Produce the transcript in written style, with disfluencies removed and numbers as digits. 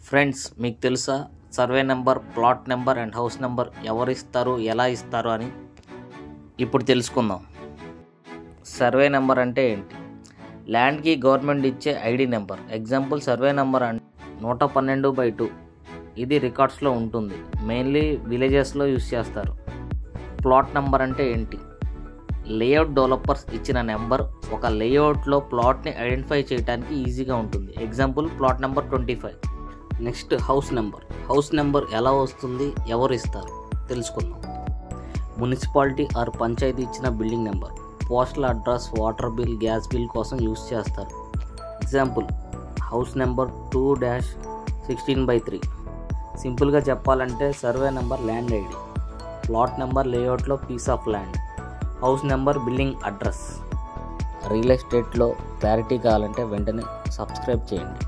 Friends, మీకు తెలుసా survey number, plot number and house number ఎవరు ఇస్తారు, ఎలా ఇస్తారు అని ఇప్పుడు తెలుసుకుందాం. సర్వే నెంబర్ అంటే ఏంటి? ల్యాండ్కి గవర్నమెంట్ ఇచ్చే ID number. Example survey number అంటే 112/2. ఇది రికార్డ్స్లో ఉంటుంది. మెయిన్లీ విలేజెస్లో యూస్ చేస్తారు. ప్లాట్ నెంబర్ అంటే ఏంటి? లేఅవుట్ డెవలపర్స్ ఇచ్చిన నెంబర్. ఒక లేఅవుట్లో ప్లాట్ని ఐడెంటిఫై చేయడానికి ఈజీగా ఉంటుంది. Example plot number 25. Next house number. House number ఎలా వస్తుంది, ఎవరు ఇస్తారు తెలుసుకుందాం. మున్సిపాలిటీ ఆర్ పంచాయతీ ఇచ్చిన building number. Postal address, water bill, gas bill కోసం యూస్ చేస్తారు. Example house number 2-16/3. సింపుల్గా చెప్పాలంటే survey number land ID, plot number లేఅవుట్లో piece of land, house number building address. Real ఎస్టేట్లో క్లారిటీ కావాలంటే వెంటనే సబ్స్క్రైబ్ చేయండి.